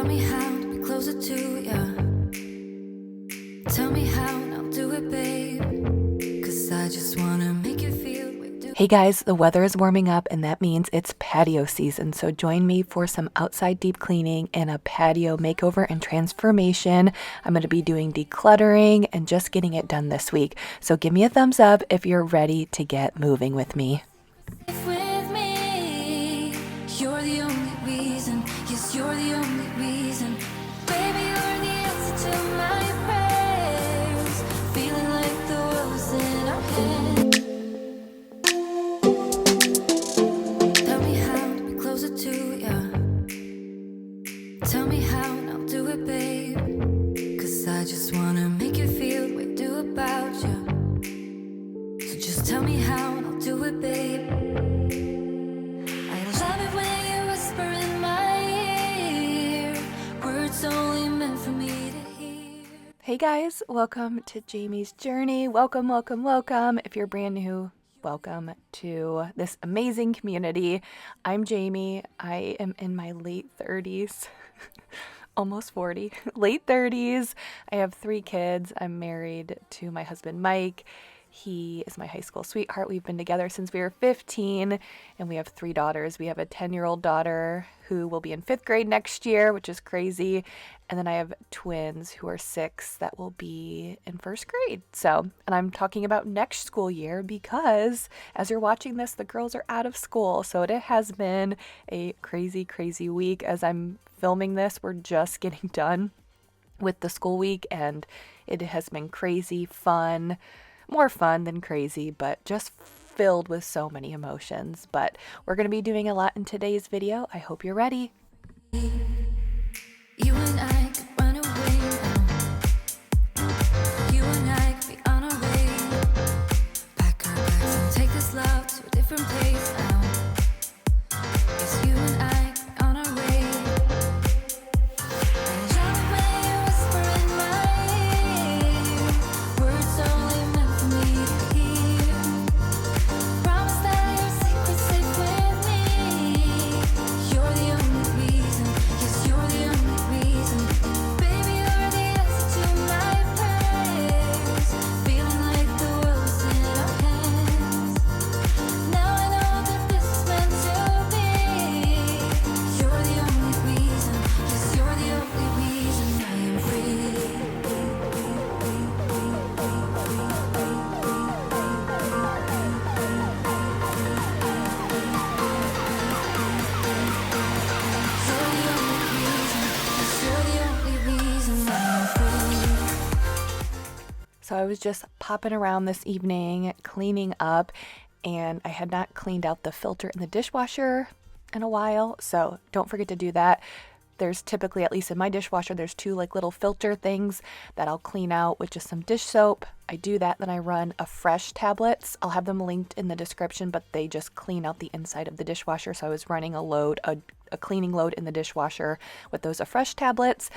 me how to be closer to ya. Tell me how and I'll do it, babe. 'Cause I just wanna make you feel. Hey guys, the weather is warming up and that means it's patio season. So join me for some outside deep cleaning and a patio makeover and transformation. I'm going to be doing decluttering and just getting it done this week. So give me a thumbs up if you're ready to get moving with me. With me, you're the only reason. Yes, you're the only reason. Baby, you're the answer to my prayers. Feeling like the world's in our hands. Tell me how to be closer to ya. Tell me how and I'll do it, babe. 'Cause I just wanna make you feel what I do about you. So just tell me how and I'll do it, babe. I love it when you whisper in my ear, words only meant for me to hear. Hey guys, welcome to Jamie's Journey. Welcome, welcome, welcome. If you're brand new, welcome to this amazing community. I'm Jamie. I am in my late 30s, almost 40, late 30s. I have 3 kids. I'm married to my husband, Mike. He is my high school sweetheart. We've been together since we were 15, and we have 3 daughters. We have a 10-year-old daughter who will be in 5th grade next year, which is crazy. And then I have twins who are 6 that will be in 1st grade. So, and I'm talking about next school year because as you're watching this, the girls are out of school. So it has been a crazy, crazy week. As I'm filming this, we're just getting done with the school week, and it has been crazy, fun. More fun than crazy, but just filled with so many emotions. But we're going to be doing a lot in today's video. I hope you're ready. You and I could run away now. You and I could be on our way. Pack our bags and take this love to a different place now. Yes, you and I could be on our way. I love it when you whisper in my ear, words only meant for me to hear. Promise that your secret's safe with me. You're the only reason. Yes, you're the only reason. Baby, you're the answer to my prayers. Feeling like the world's in our hands. Now I know that this is meant to be. You're the only reason. Yes, you're the only reason I am free. You're the only reason. Yes, you're the only reason I am free. So I was just popping around this evening, cleaning up, and I had not cleaned out the filter in the dishwasher in a while. So don't forget to do that. There's typically, at least in my dishwasher, there's 2 like little filter things that I'll clean out with just some dish soap. I do that, then I run a Fresh tablets. I'll have them linked in the description, but they just clean out the inside of the dishwasher. So I was running a cleaning load in the dishwasher with those Fresh tablets.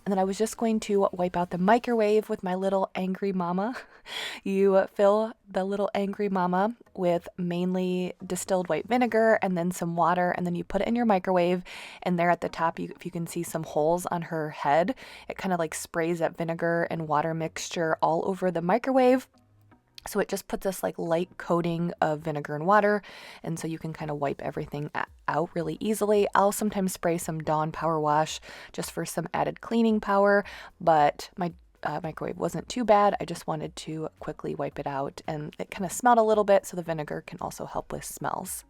And then I was just going to wipe out the microwave with my little Angry Mama. You fill the little Angry Mama with mainly distilled white vinegar and then some water, and then you put it in your microwave, and there at the top, if you can see some holes on her head, it kind of like sprays that vinegar and water mixture all over the microwave. So it just puts this like light coating of vinegar and water, and so you can kind of wipe everything out really easily. I'll sometimes spray some Dawn Power Wash just for some added cleaning power, but my microwave wasn't too bad. I just wanted to quickly wipe it out, and it kind of smelled a little bit, so the vinegar can also help with smells.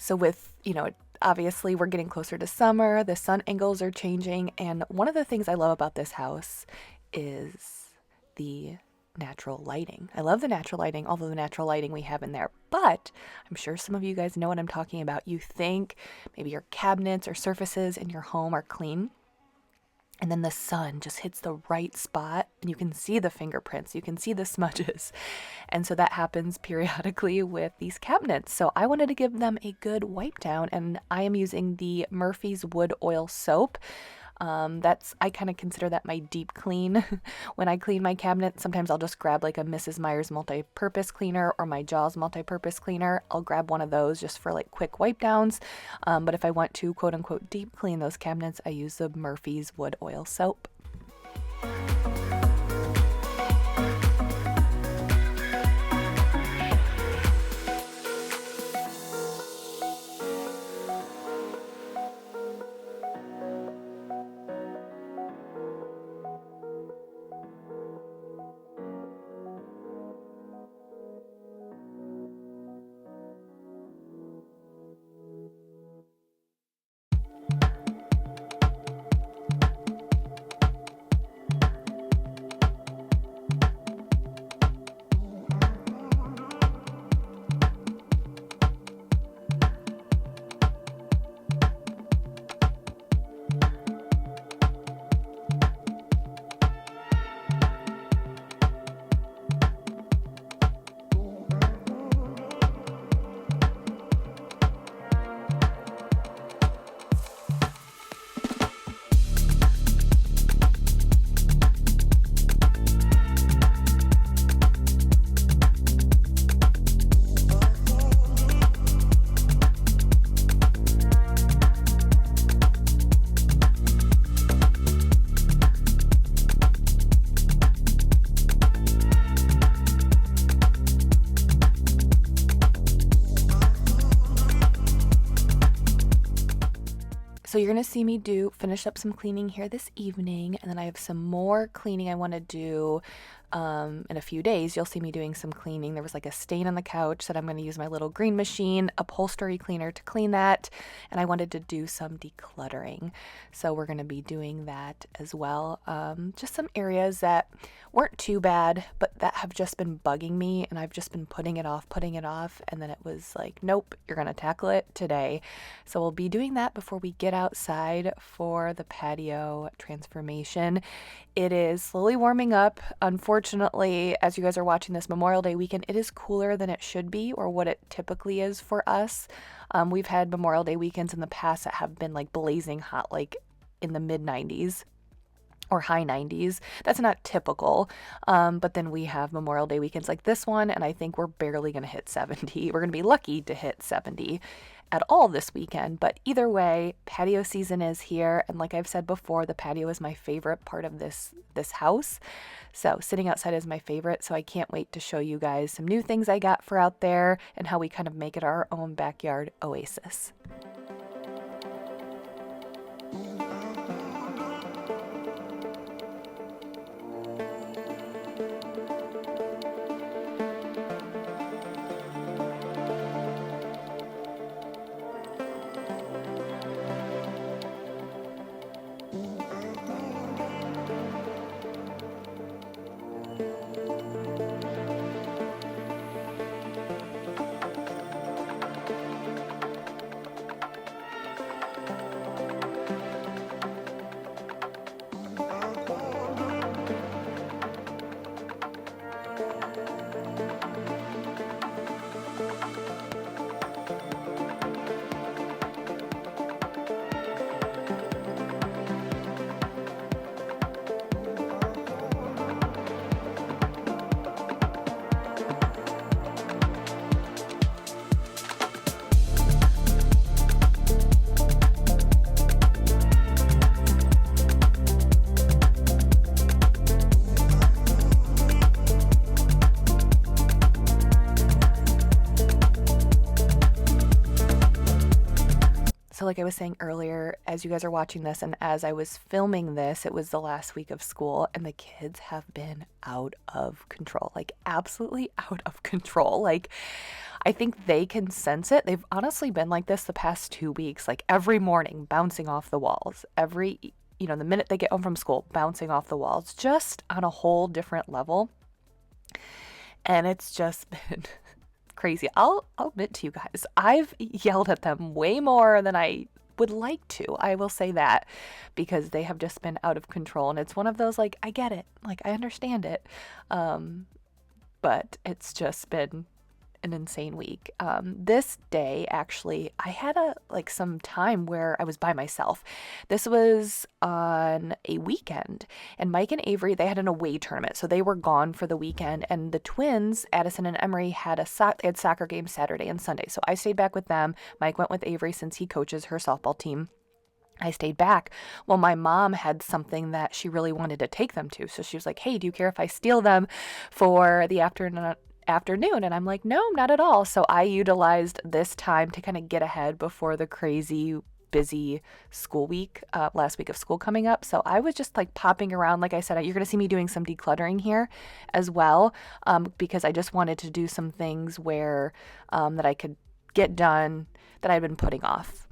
So with, obviously we're getting closer to summer, the sun angles are changing, and one of the things I love about this house is the natural lighting. I love the natural lighting, all of the natural lighting we have in there, but I'm sure some of you guys know what I'm talking about. You think maybe your cabinets or surfaces in your home are clean, and then the sun just hits the right spot and you can see the fingerprints, you can see the smudges. And so that happens periodically with these cabinets. So I wanted to give them a good wipe down, and I am using the Murphy's Wood Oil Soap. I kind of consider that my deep clean. When I clean my cabinet, sometimes I'll just grab like a Mrs. Meyer's multi-purpose cleaner or my Jaws multi-purpose cleaner. I'll grab one of those just for like quick wipe downs. But if I want to quote unquote deep clean those cabinets, I use the Murphy's Wood Oil Soap. So you're going to see me finish up some cleaning here this evening, and then I have some more cleaning I want to do in a few days. You'll see me doing some cleaning. There was like a stain on the couch that I'm going to use my little green machine upholstery cleaner to clean that, and I wanted to do some decluttering. So we're going to be doing that as well. Just some areas that weren't too bad, but that have just been bugging me, and I've just been putting it off, and then it was like, nope, you're going to tackle it today. So we'll be doing that before we get outside for the patio transformation. It is slowly warming up. Unfortunately, as you guys are watching this Memorial Day weekend, it is cooler than it should be, or what it typically is for us. We've had Memorial Day weekends in the past that have been like blazing hot, like in the mid 90s or high 90s. That's not typical. But then we have Memorial Day weekends like this one, and I think we're barely going to hit 70. We're going to be lucky to hit 70 at all this weekend. But either way, patio season is here. And like I've said before, the patio is my favorite part of this house. So sitting outside is my favorite. So I can't wait to show you guys some new things I got for out there and how we kind of make it our own backyard oasis. like I was saying earlier, as you guys are watching this and as I was filming this, it was the last week of school and the kids have been out of control, like absolutely out of control. Like I think they can sense it. They've honestly been like this the past 2 weeks, like every morning bouncing off the walls, the minute they get home from school, bouncing off the walls, just on a whole different level. And it's just been crazy. I'll admit to you guys, I've yelled at them way more than I would like to. I will say that, because they have just been out of control. And it's one of those, like, I get it. Like, I understand it. But it's just been an insane week. This day, actually, I had some time where I was by myself. This was on a weekend, and Mike and Avery, they had an away tournament, so they were gone for the weekend, and the twins, Addison and Emery, had soccer games Saturday and Sunday, so I stayed back with them. Mike went with Avery since he coaches her softball team. I stayed back. Well, my mom had something that she really wanted to take them to, so she was like, hey, do you care if I steal them for the afternoon? And I'm like, no, not at all. So I utilized this time to kind of get ahead before the crazy busy school week, last week of school coming up. So I was just like popping around. Like I said, you're going to see me doing some decluttering here as well, because I just wanted to do some things where that I could get done that I'd been putting off.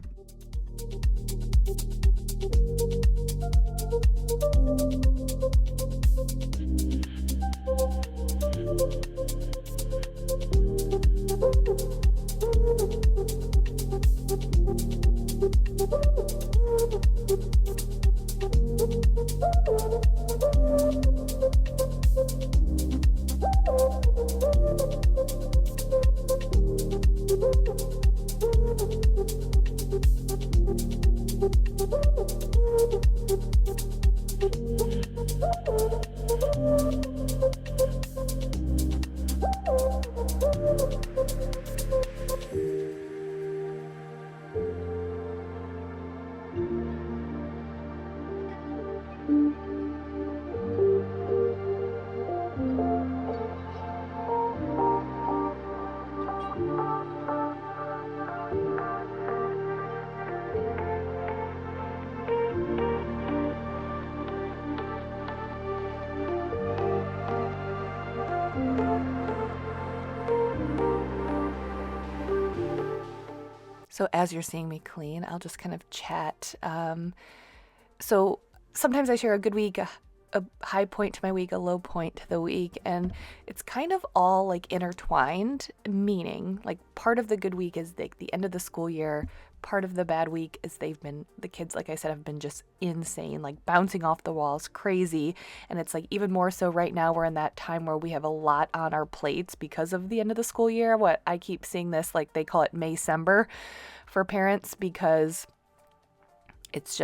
So as you're seeing me clean, I'll just kind of chat. So sometimes I share a good week, a high point to my week, a low point to the week, and it's kind of all like intertwined, meaning like part of the good week is like the end of the school year. Part of the bad week is the kids, like I said, have been just insane, like bouncing off the walls, crazy. And it's like even more so right now, we're in that time where we have a lot on our plates because of the end of the school year. What I keep seeing this, like they call it Maycember for parents, because it's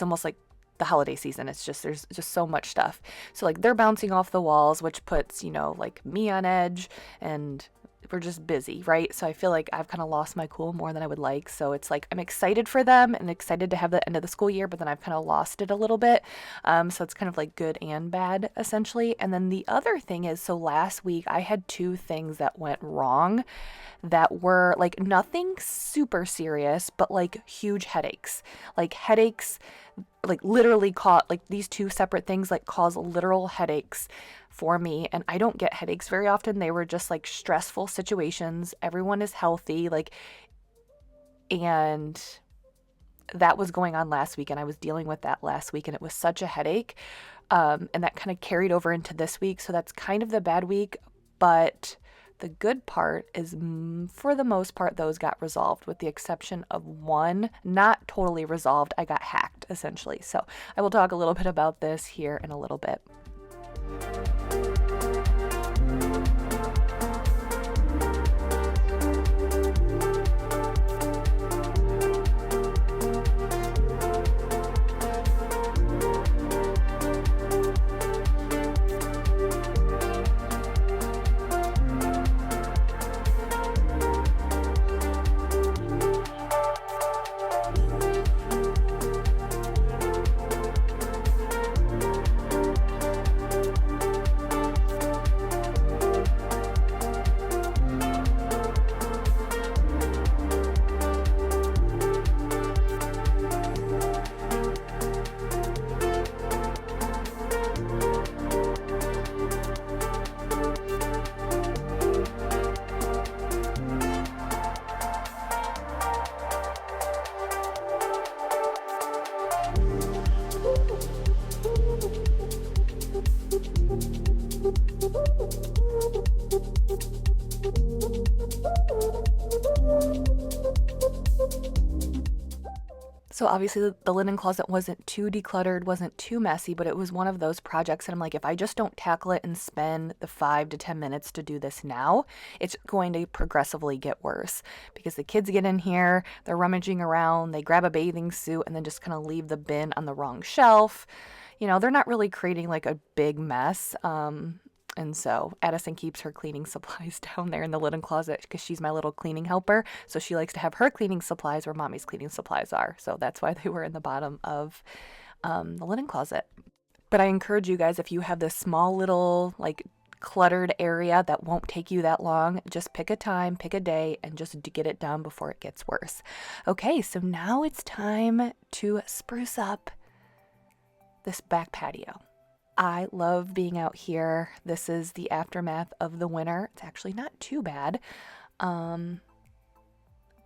almost like the holiday season. There's just so much stuff. So like they're bouncing off the walls, which puts, like me on edge, and we're just busy, right? So I feel like I've kind of lost my cool more than I would like. So it's like I'm excited for them and excited to have the end of the school year, but then I've kind of lost it a little bit. So it's kind of like good and bad, essentially. And then the other thing is, so last week I had 2 things that went wrong that were like nothing super serious, but like huge headaches. Like headaches, like literally caught, like these 2 separate things like cause literal headaches for me, and I don't get headaches very often. They were just like stressful situations. Everyone is healthy, and that was going on last week, and I was dealing with that last week, and it was such a headache, and that kind of carried over into this week. So that's kind of the bad week, but the good part is, for the most part, those got resolved, with the exception of one not totally resolved. I got hacked, essentially. So I will talk a little bit about this here in a little bit. So obviously the linen closet wasn't too decluttered, wasn't too messy, but it was one of those projects that I'm like, if I just don't tackle it and spend the 5 to 10 minutes to do this now, it's going to progressively get worse because the kids get in here, they're rummaging around, they grab a bathing suit and then just kind of leave the bin on the wrong shelf. You know, they're not really creating like a big mess. And so Addison keeps her cleaning supplies down there in the linen closet because she's my little cleaning helper. So she likes to have her cleaning supplies where mommy's cleaning supplies are. So that's why they were in the bottom of the linen closet. But I encourage you guys, if you have this small little like cluttered area that won't take you that long, just pick a time, pick a day, and just get it done before it gets worse. Okay, so now it's time to spruce up this back patio. I love being out here. This is the aftermath of the winter. It's actually not too bad,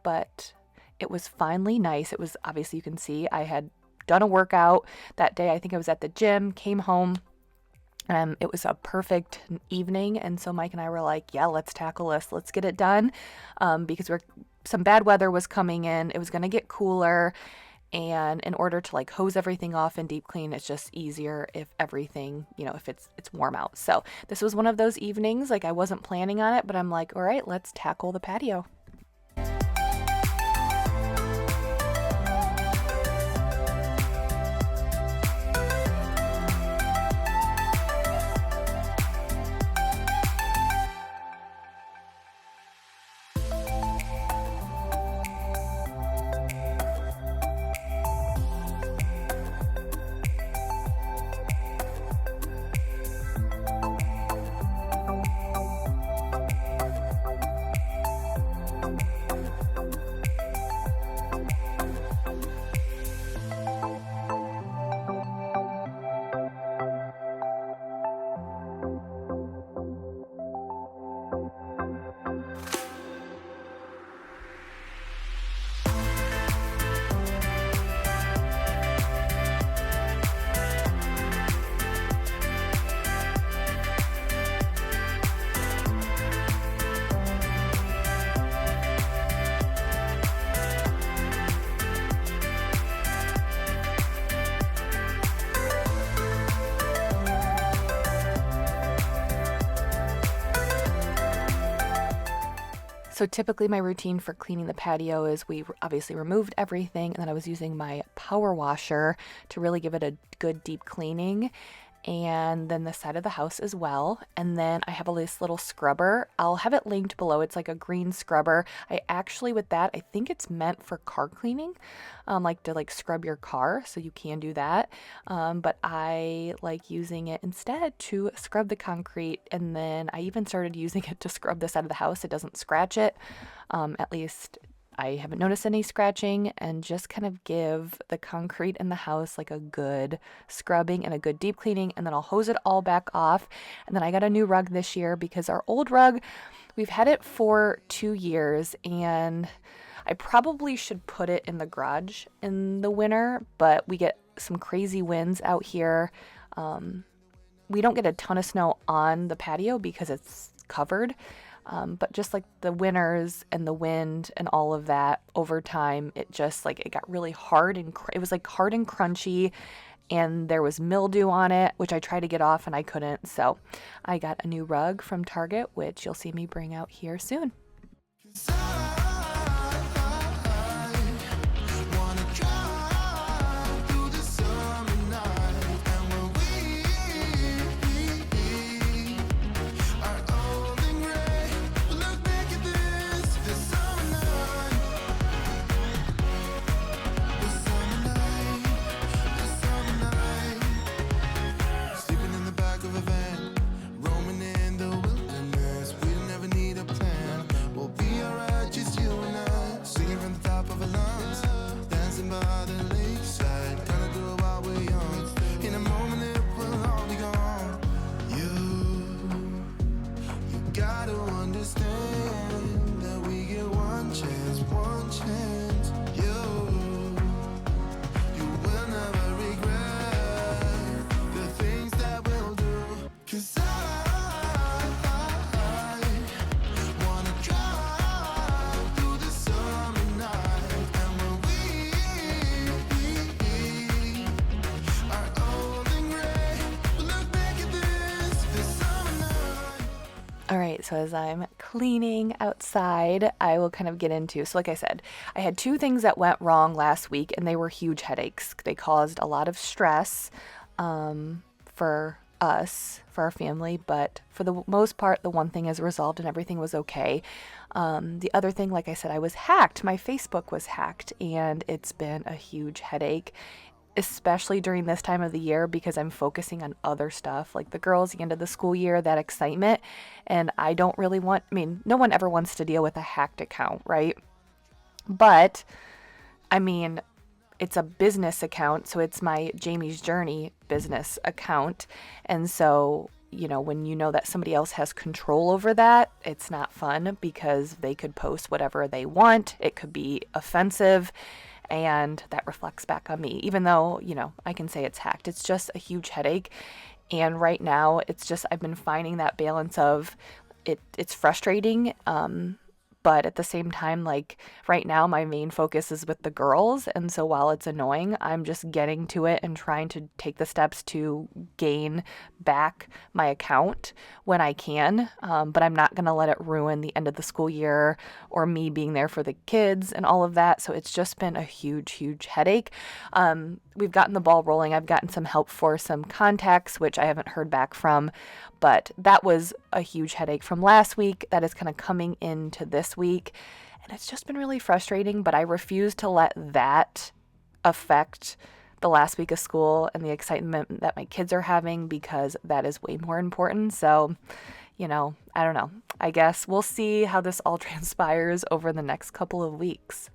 but it was finally nice. It was, obviously you can see I had done a workout that day. I think I was at the gym, came home. It was a perfect evening, and so Mike and I were like, yeah, let's tackle this. Let's get it done, because some bad weather was coming in. It was going to get cooler. And in order to like hose everything off and deep clean, it's just easier if everything, if it's warm out. So this was one of those evenings, like I wasn't planning on it, but I'm like, all right, let's tackle the patio. So typically my routine for cleaning the patio is we obviously removed everything, and then I was using my power washer to really give it a good deep cleaning, and then the side of the house as well. And then I have this little scrubber. I'll have it linked below. It's like a green scrubber. I actually, with that, I think it's meant for car cleaning, like to like scrub your car, so you can do that. But I like using it instead to scrub the concrete, and then I even started using it to scrub the side of the house. It doesn't scratch it, at least I haven't noticed any scratching, and just kind of give the concrete in the house like a good scrubbing and a good deep cleaning, and then I'll hose it all back off. And then I got a new rug this year because our old rug, we've had it for 2 years, and I probably should put it in the garage in the winter, but we get some crazy winds out here. We don't get a ton of snow on the patio because it's covered. But just like the winters and the wind and all of that over time, it got really hard, and it was like hard and crunchy, and there was mildew on it, which I tried to get off and I couldn't. So I got a new rug from Target, which you'll see me bring out here soon. Roaming in the wilderness, we never need a plan. We'll be alright. so as I'm cleaning outside, I will kind of get into. So, like I said, I had two things that went wrong last week, and they were huge headaches. They caused a lot of stress for us, for our family, but for the most part, the one thing is resolved and everything was okay. The other thing, like I said, I was hacked. My Facebook was hacked, and it's been a huge headache, especially during this time of the year because I'm focusing on other stuff like the girls, the end of the school year, that excitement. And I don't really want, I mean, no one ever wants to deal with a hacked account, right? But I mean, it's a business account, so it's my Jamie's Journey business account. And so, you know, when you know that somebody else has control over that, it's not fun because they could post whatever they want. It could be offensive, and that reflects back on me, even though, you know, I can say it's hacked. It's just a huge headache. And right now, it's just, I've been finding that balance of it's frustrating. But at the same time, like right now, my main focus is with the girls. And so while it's annoying, I'm just getting to it and trying to take the steps to gain back my account when I can. But I'm not going to let it ruin the end of the school year or me being there for the kids and all of that. So it's just been a huge, huge headache. We've gotten the ball rolling. I've gotten some help for some contacts, which I haven't heard back from. But that was a huge headache from last week that is kind of coming into this week. And it's just been really frustrating, but I refuse to let that affect the last week of school and the excitement that my kids are having, because that is way more important. So, you know, I don't know. I guess we'll see how this all transpires over the next couple of weeks.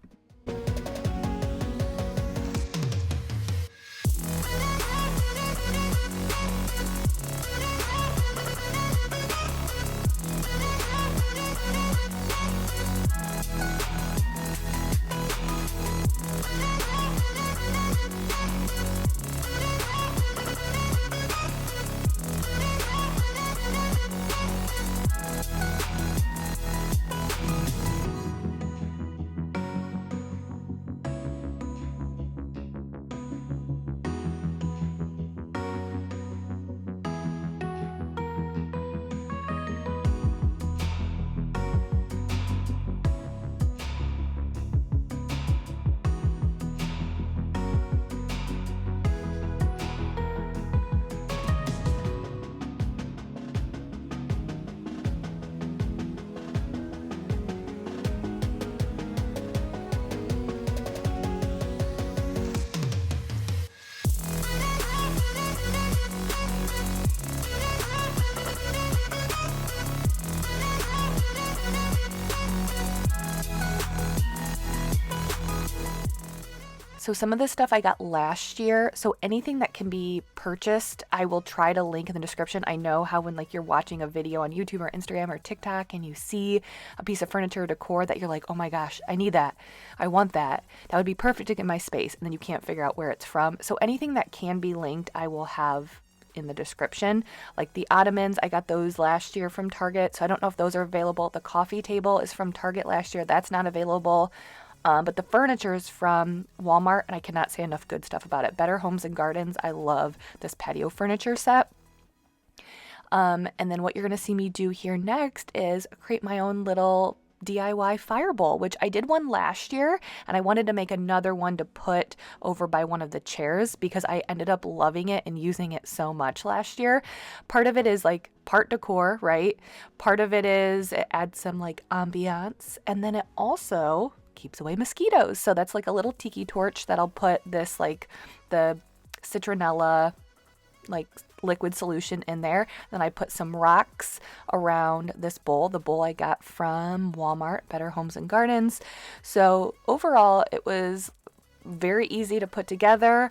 So some of the stuff I got last year, so anything that can be purchased, I will try to link in the description. I know how when like you're watching a video on YouTube or Instagram or TikTok and you see a piece of furniture or decor that you're like, oh my gosh, I need that. I want that. That would be perfect in my space. And then you can't figure out where it's from. So anything that can be linked, I will have in the description. Like the ottomans, I got those last year from Target. So I don't know if those are available. The coffee table is from Target last year. That's not available. But the furniture is from Walmart, and I cannot say enough good stuff about it. Better Homes and Gardens. I love this patio furniture set. And then what you're going to see me do here next is create my own little DIY fire bowl, which I did one last year, and I wanted to make another one to put over by one of the chairs because I ended up loving it and using it so much last year. Part of it is like part decor, right? Part of it is it adds some like ambiance, and then it also keeps away mosquitoes. So that's like a little tiki torch that I'll put this like the citronella like liquid solution in there. Then I put some rocks around this bowl. The bowl I got from Walmart, Better Homes and Gardens. So overall, it was very easy to put together.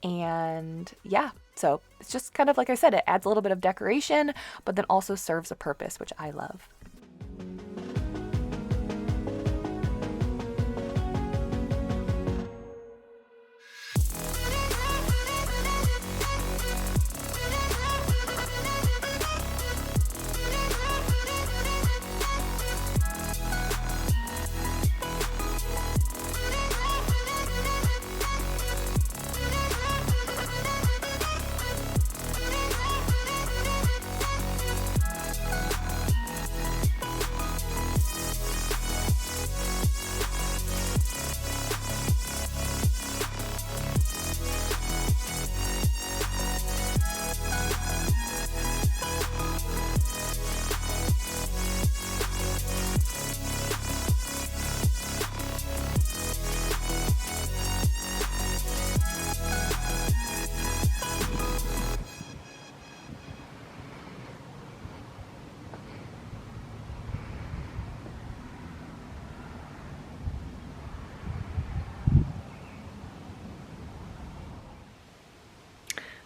And yeah, so it's just kind of like I said, it adds a little bit of decoration, but then also serves a purpose, which I love.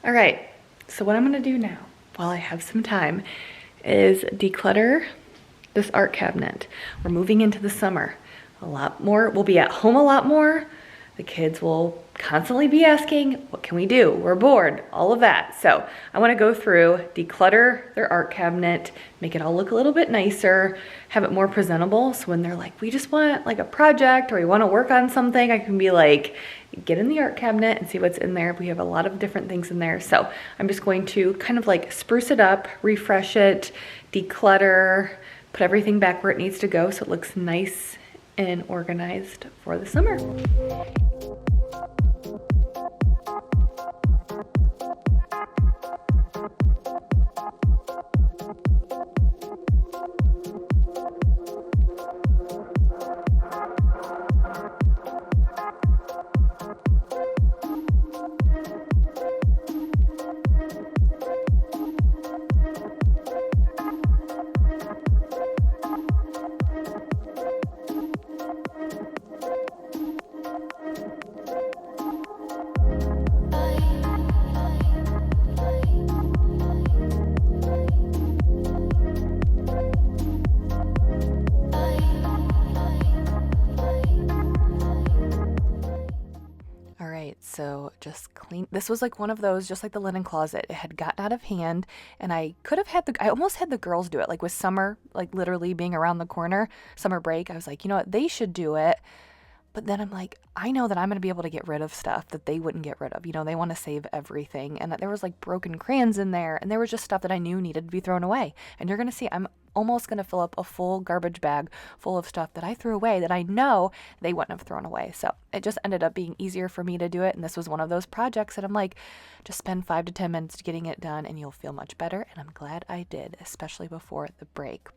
All right, so what I'm gonna do now, while I have some time, is declutter this art cabinet. We're moving into the summer. A lot more, we'll be at home a lot more. The kids will constantly be asking, what can we do? We're bored, all of that. So I wanna go through, declutter their art cabinet, make it all look a little bit nicer, have it more presentable. So when they're like, we just want like a project or we wanna work on something, I can be like, get in the art cabinet and see what's in there. We have a lot of different things in there. So I'm just going to kind of like spruce it up, refresh it, declutter, put everything back where it needs to go so it looks nice and organized for the summer. So just clean. This was like one of those, just like the linen closet. It had gotten out of hand, and I could have had I almost had the girls do it. Like with summer, like literally being around the corner, summer break, I was like, you know what, they should do it. But then I'm like, I know that I'm going to be able to get rid of stuff that they wouldn't get rid of. You know, they want to save everything. And that there was like broken crayons in there. And there was just stuff that I knew needed to be thrown away. And you're going to see, I'm almost going to fill up a full garbage bag full of stuff that I threw away that I know they wouldn't have thrown away. So it just ended up being easier for me to do it. And this was one of those projects that I'm like, just spend 5 to 10 minutes getting it done and you'll feel much better. And I'm glad I did, especially before the break.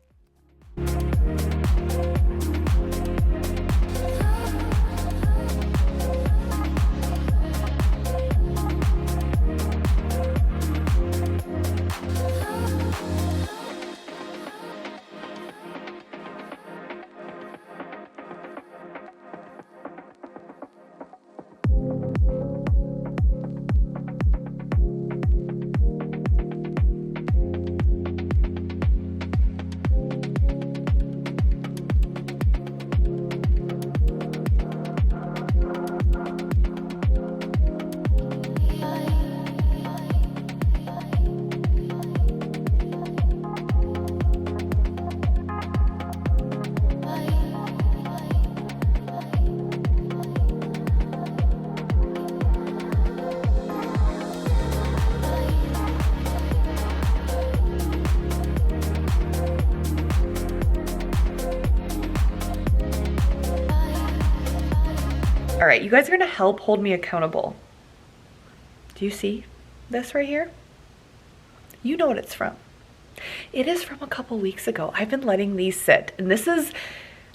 All right, you guys are gonna help hold me accountable. Do you see this right here? You know what it's from. It is from a couple weeks ago. I've been letting these sit, and this is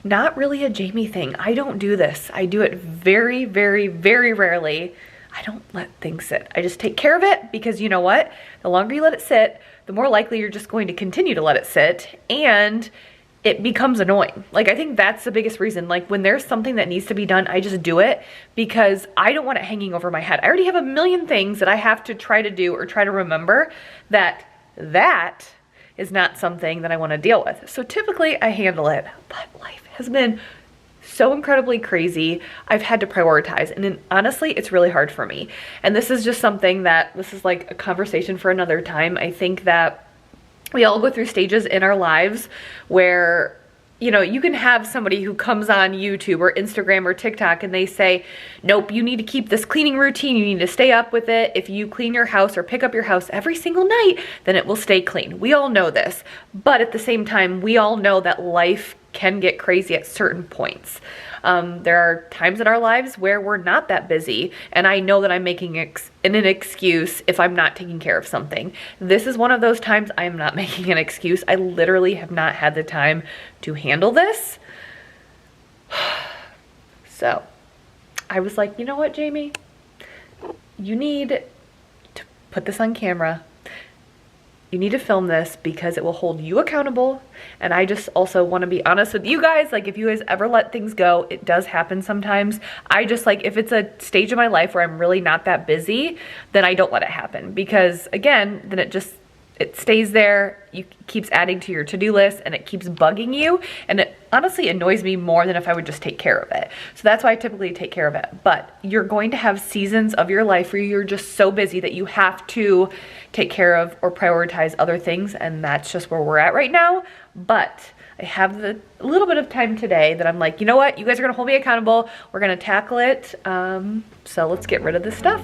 not really a Jamie thing. I don't do this. I do it very, very, very rarely. I don't let things sit. I just take care of it because you know what? The longer you let it sit, the more likely you're just going to continue to let it sit, and it becomes annoying. Like, I think that's the biggest reason. Like, when there's something that needs to be done, I just do it because I don't want it hanging over my head. I already have a million things that I have to try to do or try to remember that is not something that I want to deal with. So typically I handle it, but life has been so incredibly crazy. I've had to prioritize, and then honestly, it's really hard for me. And this is just something that, this is like a conversation for another time. I think that we all go through stages in our lives where, you know, you can have somebody who comes on YouTube or Instagram or TikTok and they say, nope, you need to keep this cleaning routine. You need to stay up with it. If you clean your house or pick up your house every single night, then it will stay clean. We all know this. But at the same time, we all know that life can get crazy at certain points. There are times in our lives where we're not that busy, and I know that I'm making an excuse if I'm not taking care of something. This is one of those times I am not making an excuse. I literally have not had the time to handle this. So I was like, you know what, Jamie? You need to put this on camera. you need to film this because it will hold you accountable. And I just also want to be honest with you guys. Like, if you guys ever let things go, it does happen sometimes. I just, like, if it's a stage of my life where I'm really not that busy, then I don't let it happen, because again, then it stays there. You keeps adding to your to-do list, and it keeps bugging you, and it honestly annoys me more than if I would just take care of it. So that's why I typically take care of it. But you're going to have seasons of your life where you're just so busy that you have to take care of or prioritize other things, and that's just where we're at right now. But I have a little bit of time today that I'm like, you know what? You guys are gonna hold me accountable. We're gonna tackle it. So let's get rid of this stuff.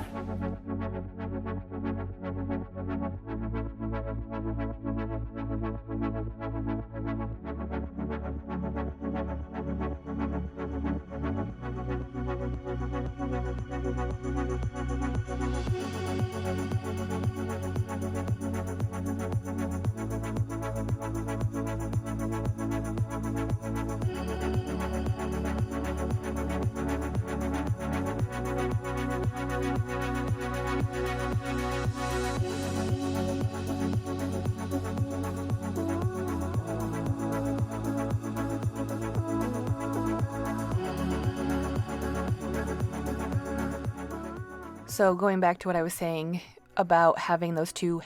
So going back to what I was saying about having those two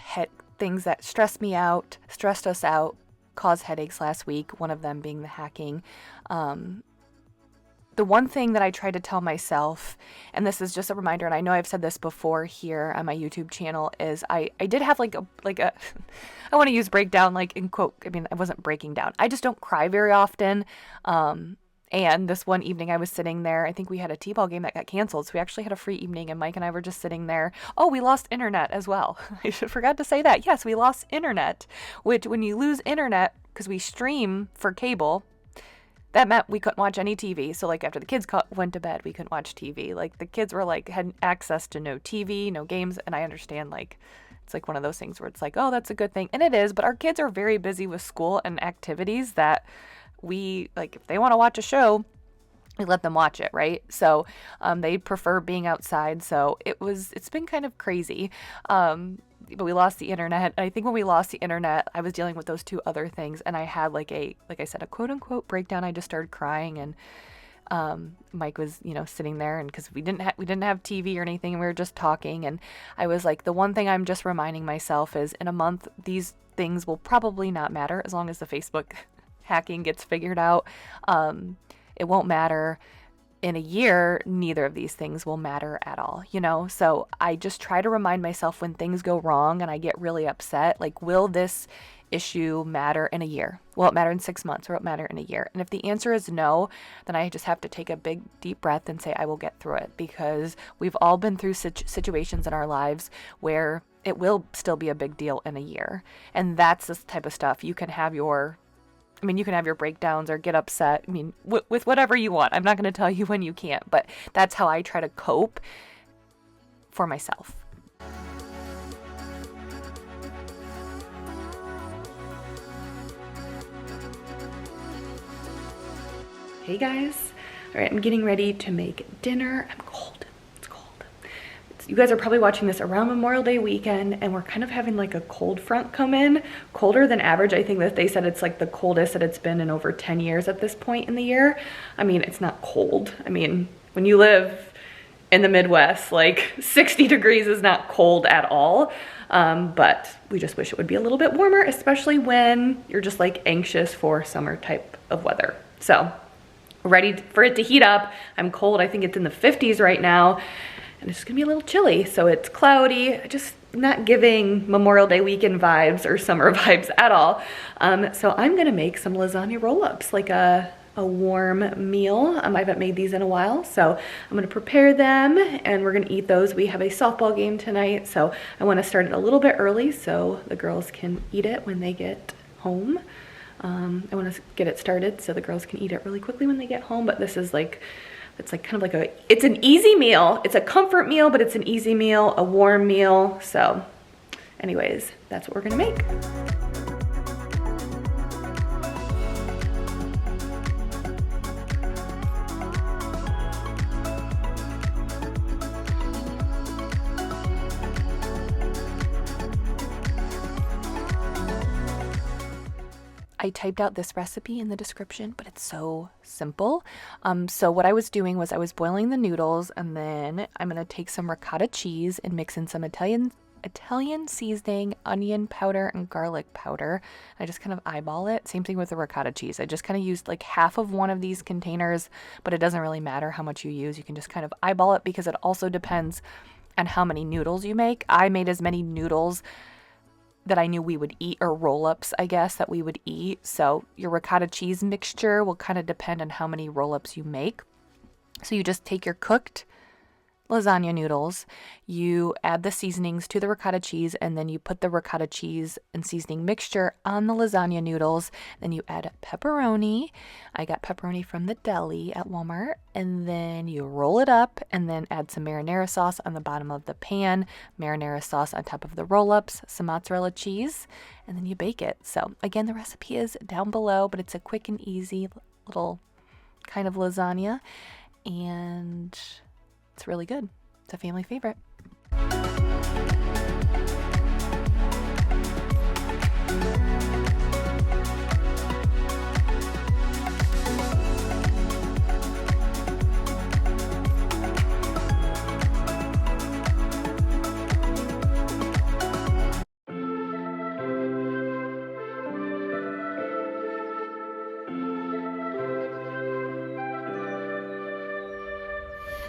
things that stressed us out, caused headaches last week, one of them being the hacking. The one thing that I try to tell myself, and this is just a reminder, and I know I've said this before here on my YouTube channel, is I did have like a I want to use breakdown like in quote, I mean, I wasn't breaking down. I just don't cry very often. And this one evening I was sitting there, I think we had a t-ball game that got canceled. So we actually had a free evening, and Mike and I were just sitting there. Oh, we lost internet as well. I forgot to say that. Yes, we lost internet, which when you lose internet, because we stream for cable, that meant we couldn't watch any TV. So like after the kids went to bed, we couldn't watch TV. Like the kids were like, had access to no TV, no games. And I understand, like, it's like one of those things where it's like, oh, that's a good thing. And it is, but our kids are very busy with school and activities that we, like, if they want to watch a show, we let them watch it, right? So they prefer being outside. So it's been kind of crazy. But we lost the internet. And I think when we lost the internet, I was dealing with those two other things. And I had like I said, a quote unquote breakdown. I just started crying, and Mike was, sitting there, and because we didn't have TV or anything, and we were just talking. And I was like, the one thing I'm just reminding myself is in a month, these things will probably not matter as long as the Facebook hacking gets figured out. It won't matter. In a year, neither of these things will matter at all, So I just try to remind myself when things go wrong and I get really upset, like, will this issue matter in a year? Will it matter in 6 months, or will it matter in a year? And if the answer is no, then I just have to take a big, deep breath and say, I will get through it, because we've all been through situations in our lives where it will still be a big deal in a year. And that's the type of stuff. You can have your breakdowns or get upset. I mean, with whatever you want. I'm not going to tell you when you can't, but that's how I try to cope for myself. Hey guys. All right, I'm getting ready to make dinner. I'm cold. It's cold. You guys are probably watching this around Memorial Day weekend, and we're kind of having like a cold front come in, colder than average. I think that they said it's like the coldest that it's been in over 10 years at this point in the year. I mean, it's not cold. I mean, when you live in the Midwest, like 60 degrees is not cold at all. But we just wish it would be a little bit warmer, especially when you're just like anxious for summer type of weather. So ready for it to heat up. I'm cold. I think it's in the 50s right now. And it's gonna be a little chilly, so it's cloudy, just not giving Memorial Day weekend vibes or summer vibes at all. So I'm gonna make some lasagna roll-ups, like a warm meal. I haven't made these in a while, so I'm gonna prepare them and we're gonna eat those. We have a softball game tonight, so I wanna start it a little bit early so the girls can eat it when they get home. I wanna get it started so the girls can eat it really quickly when they get home, but this is like, it's like kind of like it's an easy meal. It's a comfort meal, but it's an easy meal, a warm meal. So anyways, that's what we're gonna make. I typed out this recipe in the description, but it's so simple. So what I was doing was I was boiling the noodles, and then I'm going to take some ricotta cheese and mix in some Italian seasoning, onion powder, and garlic powder. I just kind of eyeball it. Same thing with the ricotta cheese. I just kind of used like half of one of these containers, but it doesn't really matter how much you use. You can just kind of eyeball it because it also depends on how many noodles you make. I made as many noodles that I knew we would eat, or roll-ups, I guess, that we would eat. So your ricotta cheese mixture will kind of depend on how many roll-ups you make. So you just take your cooked lasagna noodles, you add the seasonings to the ricotta cheese, and then you put the ricotta cheese and seasoning mixture on the lasagna noodles. Then you add pepperoni. I got pepperoni from the deli at Walmart. And then you roll it up and then add some marinara sauce on the bottom of the pan, marinara sauce on top of the roll-ups, some mozzarella cheese, and then you bake it. So again, the recipe is down below, but it's a quick and easy little kind of lasagna, and it's really good. It's a family favorite.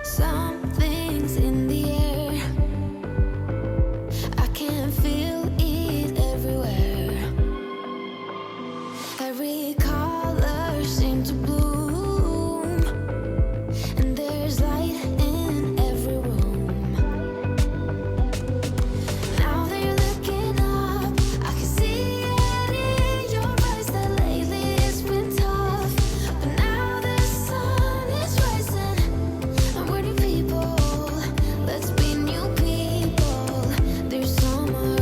Some things in the air, I can feel it everywhere. Every color seems to bloom, and there's light in every room. Now that you're looking up, I can see it in your eyes that lately it's been tough. But now the sun is rising. Let's be new people. There's summer.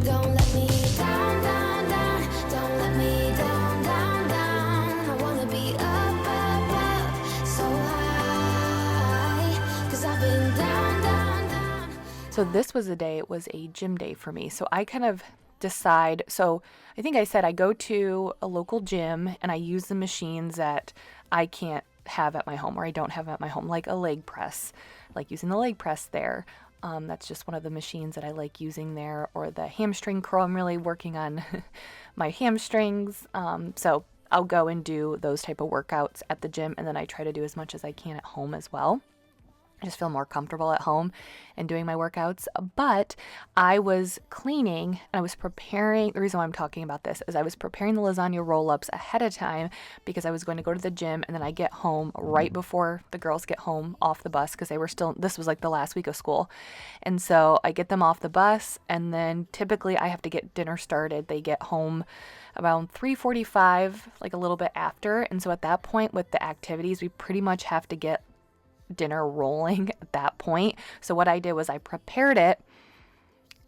Don't let me down, down, down. Don't let me down, down, down. I wanna be up, up, up, so high. 'Cause I've been down, down, down. So this was it was a gym day for me. So I kind of decide, so I think I said I go to a local gym and I use the machines that I can't have at my home, or I don't have at my home, like a leg press, like using the leg press there. That's just one of the machines that I like using there, or the hamstring curl. I'm really working on my hamstrings. So I'll go and do those type of workouts at the gym, and then I try to do as much as I can at home as well. I just feel more comfortable at home and doing my workouts. But I was cleaning and I was preparing. The reason why I'm talking about this is I was preparing the lasagna roll-ups ahead of time because I was going to go to the gym, and then I get home right before the girls get home off the bus, because they were still, this was like the last week of school. And so I get them off the bus, and then typically I have to get dinner started. They get home around 3:45, like a little bit after. And so at that point with the activities, we pretty much have to get dinner rolling at that point. So what I did was I prepared it,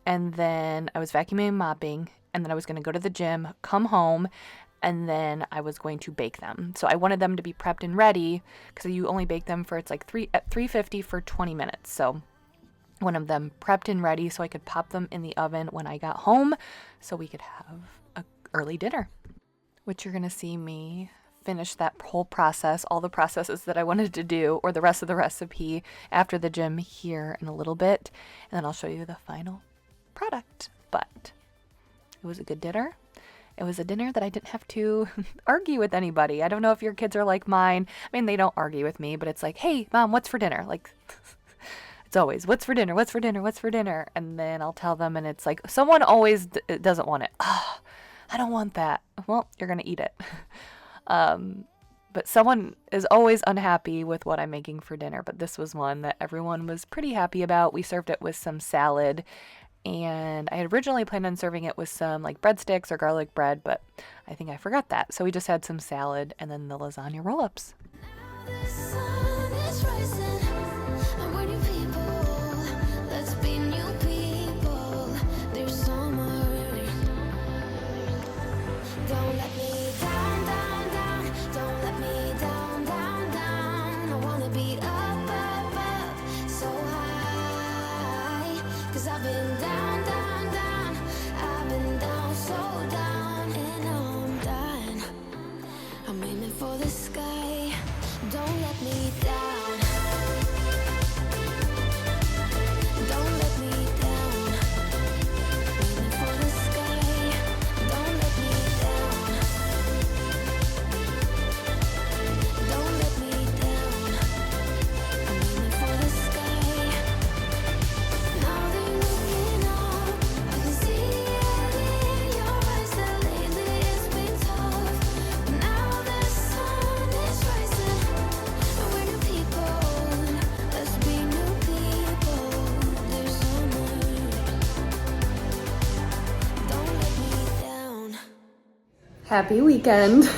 and then I was vacuuming and mopping, and then I was going to go to the gym, come home, and then I was going to bake them. So I wanted them to be prepped and ready, because you only bake them for, it's like 350 for 20 minutes. So one of them prepped and ready so I could pop them in the oven when I got home, so we could have a early dinner, which you're going to see me finish that whole process, all the processes that I wanted to do, or the rest of the recipe, after the gym here in a little bit, and then I'll show you the final product. But it was a good dinner. It was a dinner that I didn't have to argue with anybody. I don't know if your kids are like mine. I mean, they don't argue with me, but it's like, hey, Mom, what's for dinner? Like, it's always, what's for dinner? What's for dinner? What's for dinner? And then I'll tell them, and it's like, someone always doesn't want it. Oh, I don't want that. Well, you're going to eat it. But someone is always unhappy with what I'm making for dinner. But this was one that everyone was pretty happy about. We served it with some salad, and I had originally planned on serving it with some like breadsticks or garlic bread, but I think I forgot that. So we just had some salad and then the lasagna roll-ups. Now the sun is rising, and we're new people. Let's be new people. There's summer. Don't let me down, down, down. Don't let me down, down, down. I wanna be up, up, up, so high. 'Cause I've been down, down, down. I've been down so let me down. Don't let me down. Aiming for the sky. Don't let me down. Don't let me down. I'm aiming for the sky. Now they're looking up. I can see it in your eyes that lately it's been tough. Now the sun is rising, and we're new people. Let's be new people. There's so much. Don't let me down. Happy weekend.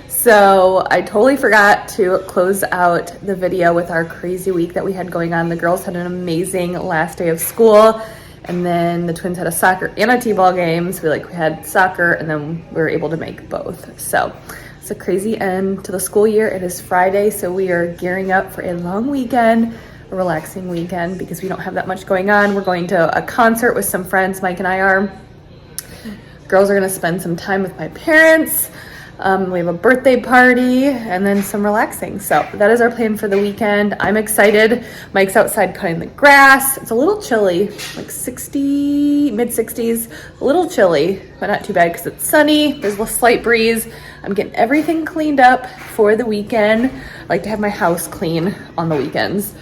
So I totally forgot to close out the video with our crazy week that we had going on. The girls had an amazing last day of school, and then the twins had a soccer and a t-ball game. So we had soccer, and then we were able to make both. So it's a crazy end to the school year. It is Friday, so we are gearing up for a long weekend, a relaxing weekend, because we don't have that much going on. We're going to a concert with some friends. Mike and I are. Girls are gonna spend some time with my parents. We have a birthday party and then some relaxing. So that is our plan for the weekend. I'm excited. Mike's outside cutting the grass. It's a little chilly, like 60, mid 60s, a little chilly, but not too bad because it's sunny. There's a slight breeze. I'm getting everything cleaned up for the weekend. I like to have my house clean on the weekends.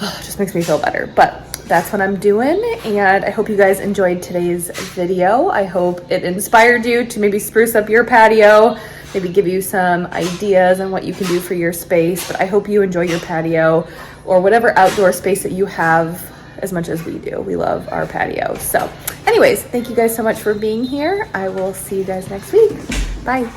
It just makes me feel better, but that's what I'm doing, and I hope you guys enjoyed today's video. I hope it inspired you to maybe spruce up your patio, maybe give you some ideas on what you can do for your space. But I hope you enjoy your patio or whatever outdoor space that you have as much as we do. We love our patio. So anyways, thank you guys so much for being here. I will see you guys next week. Bye.